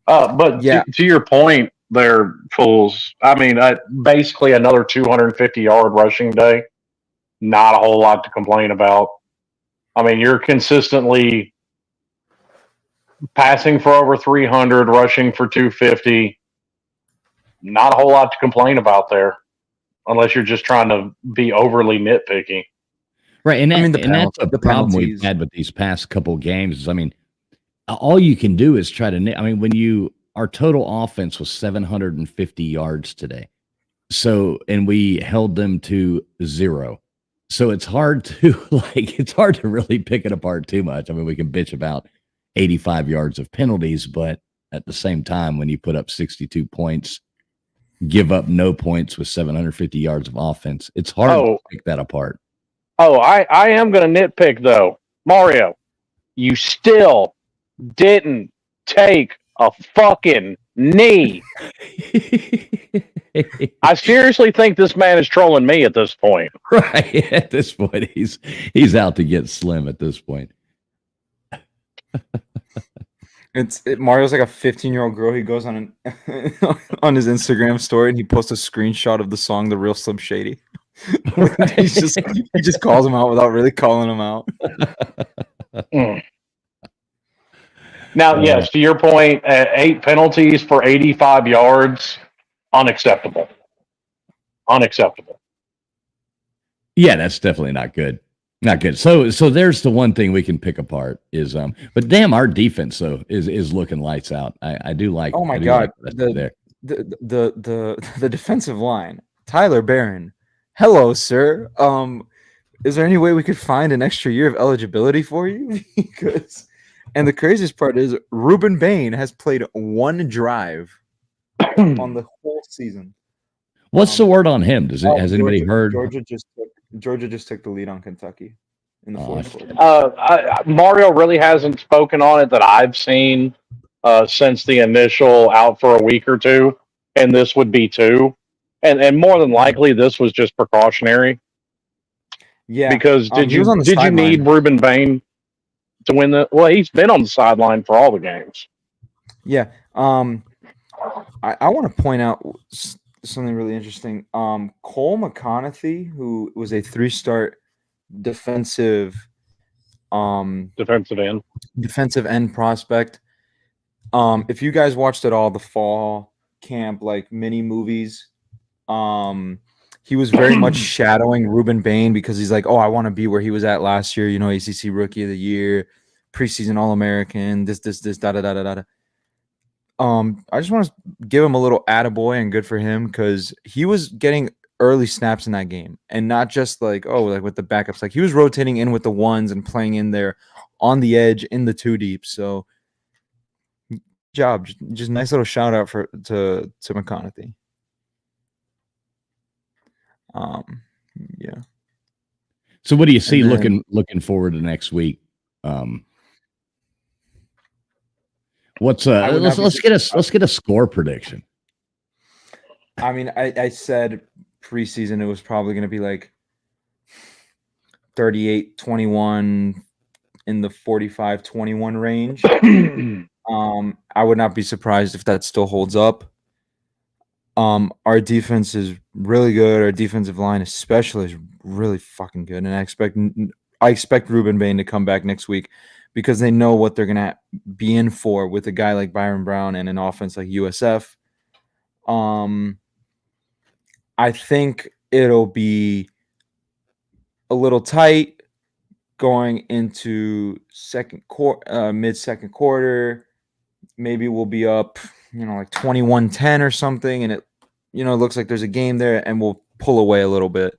But Yeah, to your point, there, fools. I mean, basically another 250-yard rushing day. Not a whole lot to complain about. I mean, you're consistently passing for over 300, rushing for 250. Not a whole lot to complain about there, unless you're just trying to be overly nitpicky. Right, I mean and that's a the problem we've penalties. had with these past couple games. Is, I mean, all you can do is try to. I mean, our total offense was 750 yards today, so and we held them to 0. So it's hard to it's hard to really pick it apart too much. I mean, we can bitch about 85 yards of penalties, but at the same time, when you put up 62 points, give up no points with 750 yards of offense, it's hard to pick that apart. I am going to nitpick, though. Mario, you still didn't take a fucking knee. I seriously think this man is trolling me at this point. Right. At this point, he's out to get Slim at this point. Mario's like a 15-year-old girl. He goes on on his Instagram story and he posts a screenshot of the song "The Real Slim Shady." he just calls him out without really calling him out. Now, yes, to your point, 8 penalties for 85 yards, unacceptable. Unacceptable. Yeah, that's definitely not good. Not good. So there's the one thing we can pick apart is but damn, our defense though is looking lights out. I do like. Oh my god, the defensive line. Tyler Barron. Hello, sir. Is there any way we could find an extra year of eligibility for you? And the craziest part is Ruben Bain has played one drive on the whole season. What's the word on him? Has anybody heard? Georgia just took the lead on Kentucky in the fourth quarter. Mario really hasn't spoken on it that I've seen since the initial out for a week or two, and this would be 2. And more than likely, this was just precautionary. Yeah, because did you need Ruben Bain to win the? Well, he's been on the sideline for all the games. Yeah. I want to point out something really interesting. Cole McConaughey, who was a 3-star defensive end prospect. If you guys watched at all the fall camp like mini movies, he was very much shadowing Ruben Bain because he's like, oh, I want to be where he was at last year, ACC Rookie of the Year, preseason All-American, this, da da da da da. I just want to give him a little attaboy and good for him because he was getting early snaps in that game and not just like with the backups. Like he was rotating in with the ones and playing in there on the edge in the 2 deep. So job, just nice little shout out to McConaughey. Yeah. So what do you see looking forward to next week? Let's get a score prediction. I mean, I said preseason it was probably going to be like 38-21 in the 45-21 range. I would not be surprised if that still holds up. Our defense is really good. Our defensive line especially is really fucking good. And I expect Ruben Bain to come back next week because they know what they're going to be in for with a guy like Byron Brown and an offense like USF. I think it'll be a little tight going into mid-second quarter. Maybe we'll be up, like 21-10 or something, and it looks like there's a game there, and we'll pull away a little bit.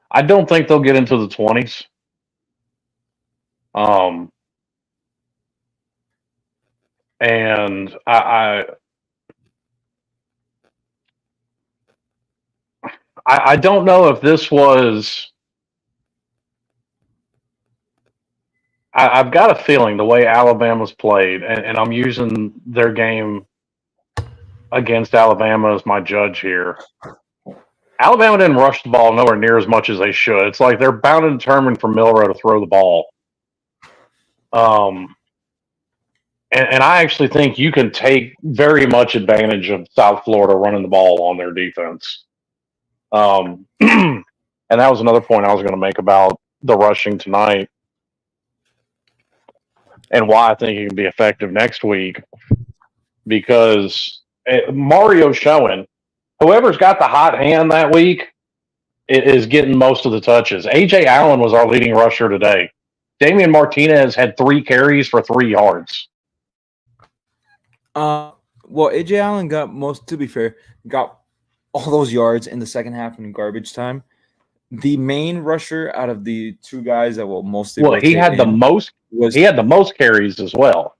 I don't think they'll get into the 20s. And I don't know if this was. I've got a feeling the way Alabama's played, and I'm using their game against Alabama as my judge here. Alabama didn't rush the ball nowhere near as much as they should. It's like they're bound and determined for Milroe to throw the ball. And I actually think you can take very much advantage of South Florida running the ball on their defense. And that was another point I was going to make about the rushing tonight and why I think it can be effective next week. Because Mario's showing whoever's got the hot hand that week is getting most of the touches. A.J. Allen was our leading rusher today. Damian Martinez had 3 carries for 3 yards. Well, AJ Allen got to be fair, got all those yards in the second half in garbage time. The main rusher out of the 2 guys that will mostly he had the most carries as well.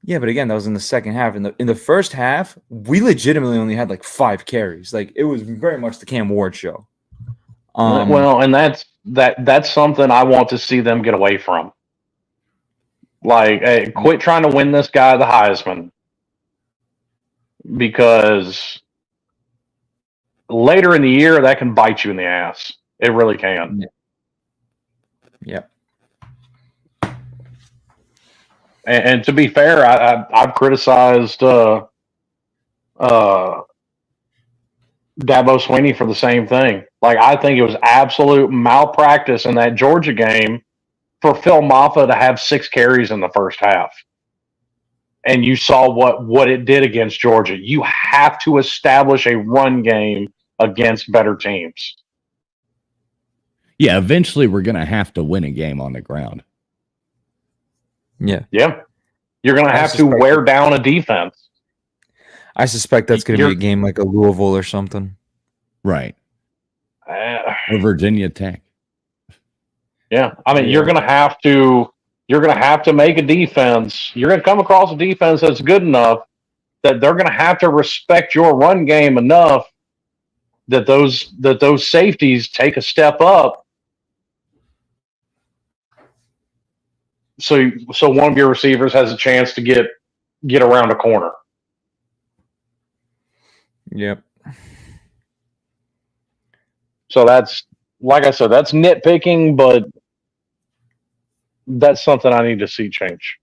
Yeah, but again, that was in the second half. In the first half, we legitimately only had like 5 carries. Like it was very much the Cam Ward show. Well, and that's something I want to see them get away from. Like, hey, quit trying to win this guy the Heisman, because later in the year that can bite you in the ass. It really can. Yeah. And to be fair, I've criticized Dabo Swinney for the same thing. Like, I think it was absolute malpractice in that Georgia game for Phil Maffa to have 6 carries in the first half. And you saw what it did against Georgia. You have to establish a run game against better teams. Yeah, eventually we're going to have to win a game on the ground. Yeah. You're going to have to wear down a defense. I suspect that's going to be a game like a Louisville or something. Right. Or Virginia Tech. Yeah. I mean, you're going to have to make a defense. You're going to come across a defense that's good enough that they're going to have to respect your run game enough that those safeties take a step up. So one of your receivers has a chance to get around a corner. Yep. So that's, like I said, that's nitpicking, but that's something I need to see change.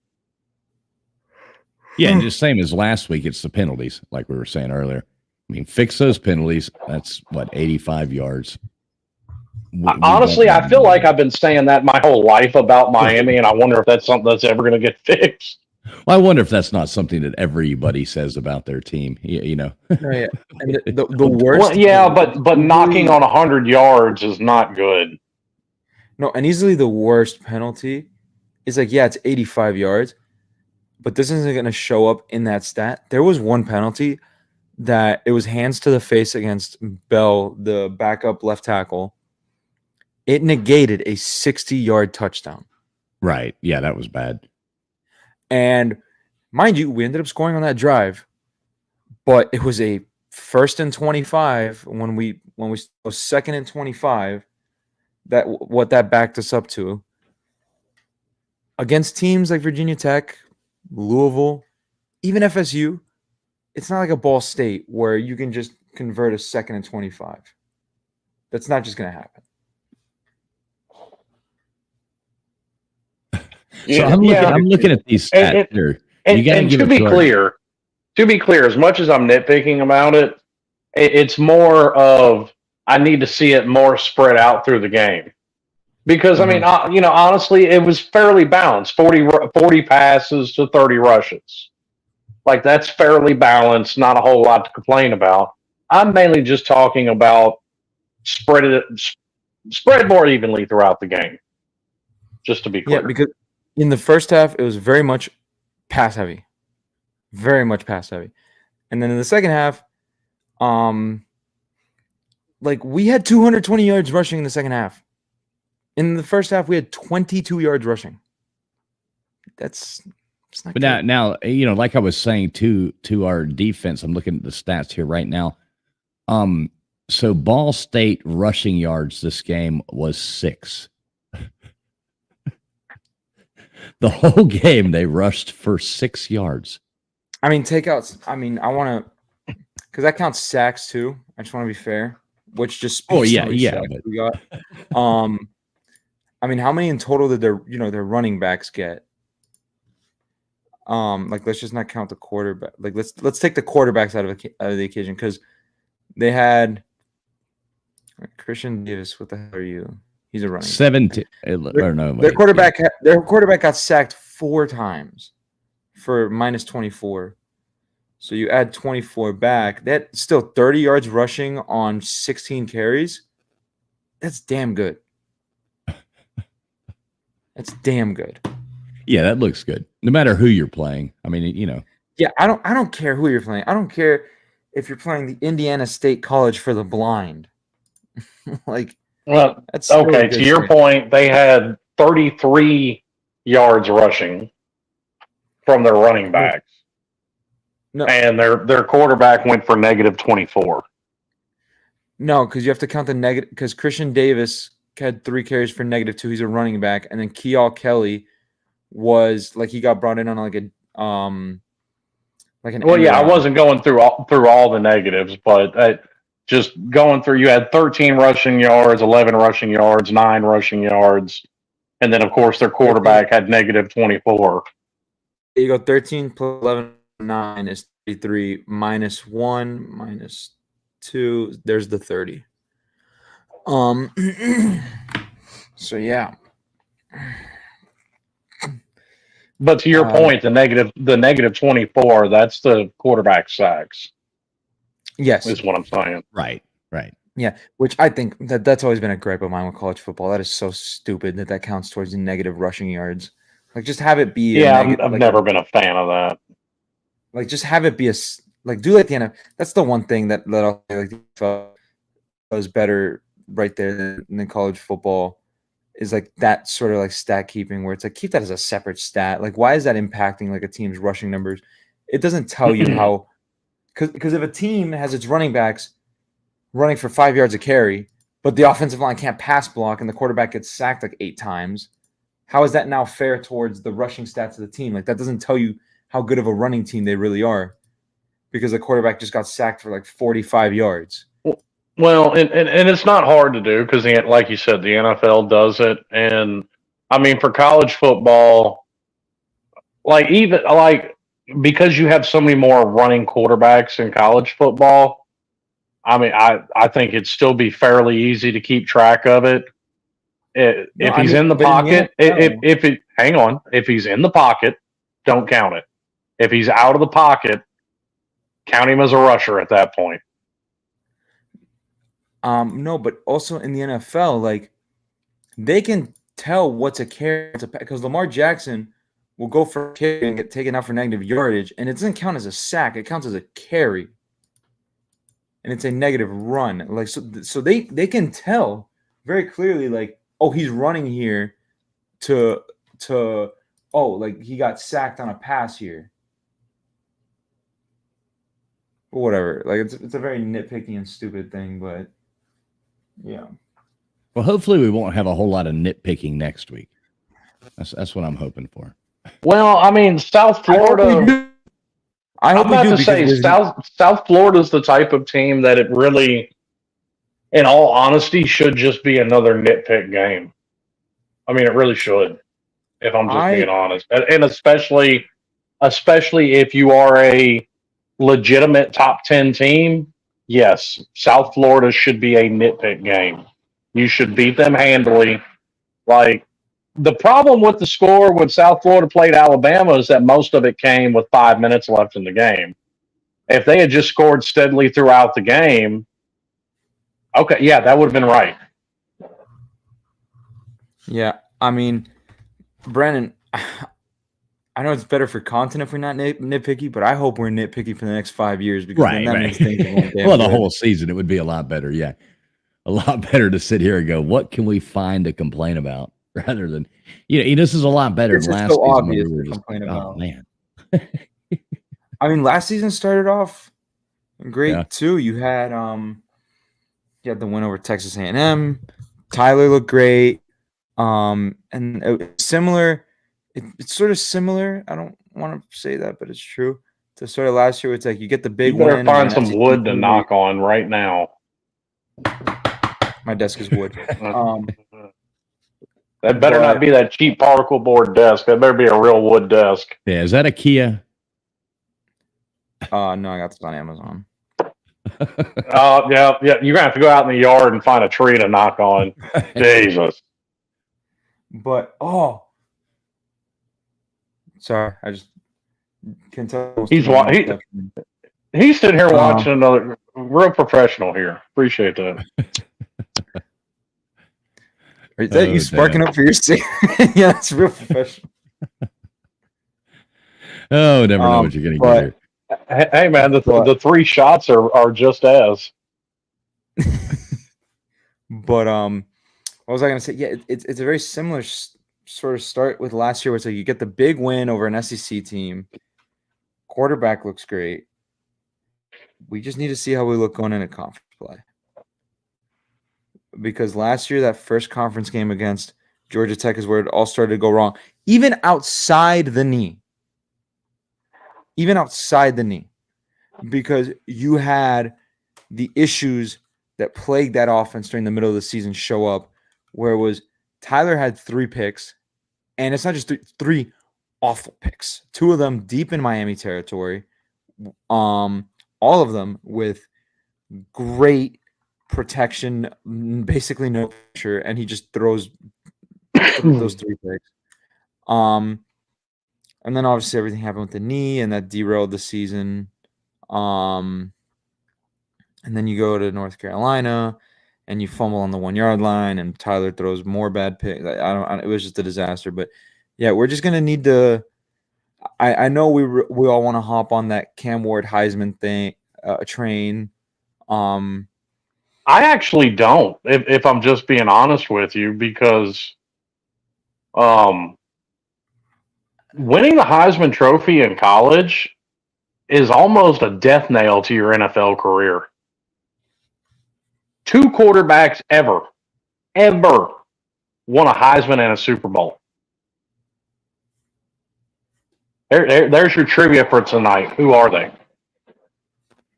Yeah, and just same as last week, it's the penalties, like we were saying earlier. I mean, fix those penalties. That's 85 yards. Honestly, I feel like I've been saying that my whole life about Miami, and I wonder if that's something that's ever going to get fixed. Well, I wonder if that's not something that everybody says about their team. You know. Oh, yeah. And the worst. Well, yeah, but knocking on 100 yards is not good. No, and easily the worst penalty is like, yeah, it's 85 yards, but this isn't going to show up in that stat. There was one penalty that it was hands to the face against Bell, the backup left tackle. It negated a 60-yard touchdown. Right. Yeah, that was bad. And mind you, we ended up scoring on that drive, but it was a 1st and 25 when we was 2nd and 25. What that backed us up to against teams like Virginia Tech, Louisville, even FSU. It's not like a Ball State where you can just convert a 2nd and 25. That's not just going to happen. So I'm looking at these stats here. And to be clear, as much as I'm nitpicking about it, it's more of I need to see it more spread out through the game. Because, I mean, honestly, it was fairly balanced, 40 passes to 30 rushes. Like, that's fairly balanced, not a whole lot to complain about. I'm mainly just talking about spread more evenly throughout the game, just to be clear. Yeah, because in the first half, it was very much pass heavy. Very much pass heavy. And then in the second half, like we had 220 yards rushing in the second half. In the first half, we had 22 yards rushing. That's not but good. now, you know, like I was saying to our defense, I'm looking at the stats here right now. So Ball State rushing yards this game was 6. The whole game they rushed for 6 yards. I mean, takeouts. I mean, I want to, because that counts sacks too. I just want to be fair, which just speaks to how many sacks we got. I mean, how many in total did their running backs get? Like let's just not count the quarterback. Like let's take the quarterbacks out of the occasion because they had Christian Davis. What the hell are you? He's a running 17. Their quarterback got sacked 4 times for minus 24. So you add 24 back. That's still 30 yards rushing on 16 carries. That's damn good. That's damn good. Yeah, that looks good. No matter who you're playing. I mean, you know. Yeah, I don't care who you're playing. I don't care if you're playing the Indiana State College for the Blind. Like, well, that's okay. To your point, they had 33 yards rushing from their running backs. No, and their quarterback went for negative 24. No, because you have to count the negative. Because Christian Davis had 3 carries for -2. He's a running back, and then Keal Kelly was like he got brought in on like an. Well, yeah, I wasn't going through all the negatives, but just going through. You had 13 rushing yards, 11 rushing yards, 9 rushing yards, and then of course their quarterback had negative 24. You go 13 plus 11, 9 is 33 minus 1 minus 2. There's the 30. So yeah. But to your point, the negative 24, that's the quarterback sacks. Yes, is what I'm saying. Right. Yeah, which I think that's always been a gripe of mine with college football. That is so stupid that counts towards the negative rushing yards. Like, just have it be. Yeah, I've never been a fan of that. Like, just have it be do like the NFL. That's the one thing that I'll say, like, the NFL was better right there than college football. Is like that sort of like stat keeping where it's like keep that as a separate stat. Like, why is that impacting like a team's rushing numbers? It doesn't tell you how, because if a team has its running backs running for 5 yards a carry, but the offensive line can't pass block and the quarterback gets sacked like 8 times, how is that now fair towards the rushing stats of the team? Like, that doesn't tell you how good of a running team they really are because the quarterback just got sacked for like 45 yards. Well, and it's not hard to do because, like you said, the NFL does it. And, I mean, for college football, because you have so many more running quarterbacks in college football, I mean, I think it'd still be fairly easy to keep track of it. If he's in the pocket, if he's in the pocket, don't count it. If he's out of the pocket, count him as a rusher at that point. No, but also in the NFL, like, they can tell what's a carry because Lamar Jackson will go for a carry and get taken out for negative yardage, and it doesn't count as a sack; it counts as a carry, and it's a negative run. Like, so they can tell very clearly, like, oh, he's running here to like he got sacked on a pass here. Or whatever. Like, it's a very nitpicky and stupid thing, but yeah. Well, hopefully we won't have a whole lot of nitpicking next week. That's what I'm hoping for. Well, I mean, South Florida. I'm about to say South Florida's the type of team that it really, in all honesty, should just be another nitpick game. I mean, it really should, if I'm just being honest. And especially if you are a legitimate top 10 team, yes, South Florida should be a nitpick game. You should beat them handily. Like, the problem with the score when South Florida played Alabama is that most of it came with 5 minutes left in the game. If they had just scored steadily throughout the game, okay, yeah, that would have been right. Yeah, I mean, Brandon, I know it's better for content if we're not nitpicky, but I hope we're nitpicky for the next 5 years because then that means things are going well, the whole season, it would be a lot better. Yeah, a lot better to sit here and go, what can we find to complain about, rather than, this is a lot better than last so season. Obvious we were to just, complain about. Oh man. I mean, last season started off great too. You had the win over Texas A&M. Tyler looked great. And similar. It's sort of similar. I don't want to say that, but it's true. To sort of last year, it's like you get the big win. You better win. Find some wood to knock on right now. My desk is wood. That better not be that cheap particle board desk. That better be a real wood desk. Yeah, is that a Kia? No, I got this on Amazon. Yeah. You're gonna have to go out in the yard and find a tree to knock on. Jesus. But sorry, I just can tell. He's sitting here watching another real professional here. Appreciate that. Is that you sparking up for your seat? Yeah, that's real professional. Oh, never know what you're going to get here. Hey, man, the 3 shots are just as. But what was I going to say? Yeah, it's a very similar sort of start with last year, where it's like you get the big win over an SEC team. Quarterback looks great. We just need to see how we look going into conference play. Because last year, that first conference game against Georgia Tech is where it all started to go wrong. Even outside the knee. Because you had the issues that plagued that offense during the middle of the season show up, where it was Tyler had 3 picks, and it's not just 3 awful picks. 2 of them deep in Miami territory. All of them with great protection, basically no pressure, and he just throws those 3 picks. And then obviously everything happened with the knee, and that derailed the season. And then you go to North Carolina, and you fumble on the 1-yard line, and Tyler throws more bad picks. It was just a disaster. But yeah, we're just gonna need to. I know we all want to hop on that Cam Ward Heisman thing train. I actually don't, if I'm just being honest with you, because winning the Heisman Trophy in college is almost a death nail to your NFL career. 2 quarterbacks ever won a Heisman and a Super Bowl. There's your trivia for tonight. Who are they?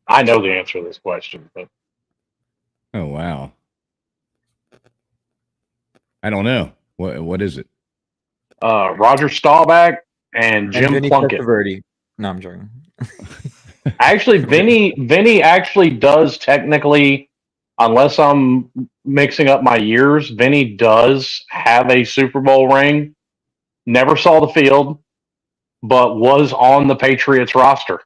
I know the answer to this question, but oh wow, I don't know. What is it? Roger Staubach and Jim Vinny Plunkett. Testaverde. No, I'm joking. Actually, Vinny actually does technically, unless I'm mixing up my years, Vinny does have a Super Bowl ring. Never saw the field, but was on the Patriots roster.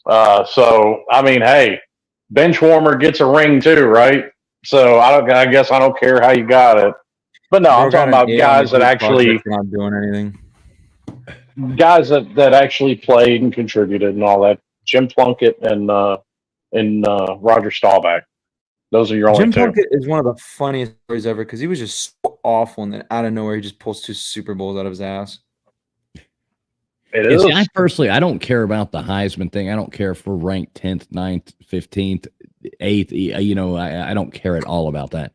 So I mean, hey, bench warmer gets a ring too, right? So I guess I don't care how you got it. But no, I'm talking about guys that actually not doing anything. Guys that actually played and contributed and all that. Jim Plunkett and Roger Staubach. Those are your only 2. Jim Plunkett is one of the funniest stories ever, because he was just so awful, and then out of nowhere he just pulls 2 Super Bowls out of his ass. It is. See, I don't care about the Heisman thing. I don't care if we're ranked 10th, 9th, 15th, 8th. You know, I don't care at all about that.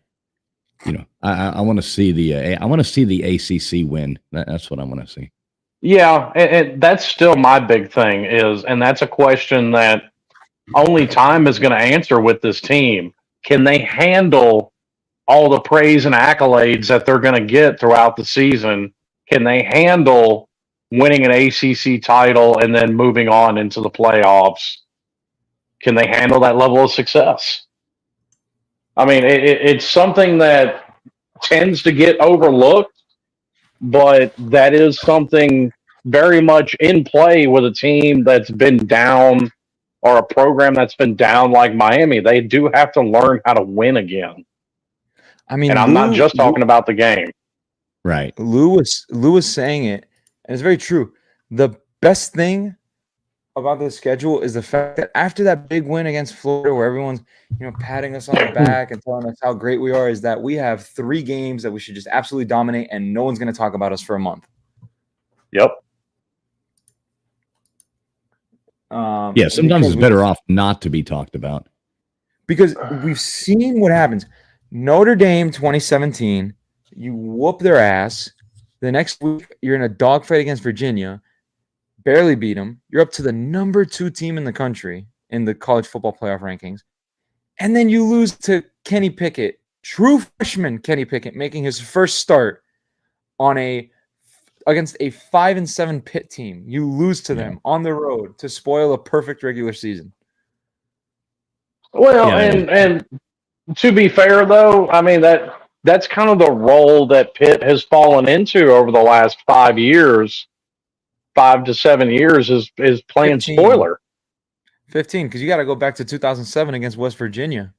You know, I want to see the ACC win. That's what I want to see. Yeah, and that's still my big thing and that's a question that only time is going to answer with this team. Can they handle all the praise and accolades that they're going to get throughout the season? Can they handle winning an ACC title and then moving on into the playoffs? Can they handle that level of success? I mean, it's something that tends to get overlooked, but that is something very much in play with a team that's been down, or a program that's been down like Miami. They do have to learn how to win again. I mean, and I'm not just talking about the game. Right. Lou was saying it, and it's very true. The best thing about the schedule is the fact that after that big win against Florida, where everyone's patting us on the back and telling us how great we are, is that we have 3 games that we should just absolutely dominate, and no one's going to talk about us for a month. Yep. Yeah, sometimes it's better off not to be talked about. Because we've seen what happens. Notre Dame 2017, you whoop their ass. The next week, you're in a dogfight against Virginia, barely beat them. You're up to the number 2 team in the country in the college football playoff rankings, And then you lose to Kenny Pickett, true freshman Kenny Pickett, making his first start against a 5-7 Pitt team. You lose to them on the road to spoil a perfect regular season. Well, and to be fair though, I mean that's kind of the role that Pitt has fallen into over the last 5 years, 5 to 7 years is playing 15. spoiler. 15, because you got to go back to 2007 against West Virginia.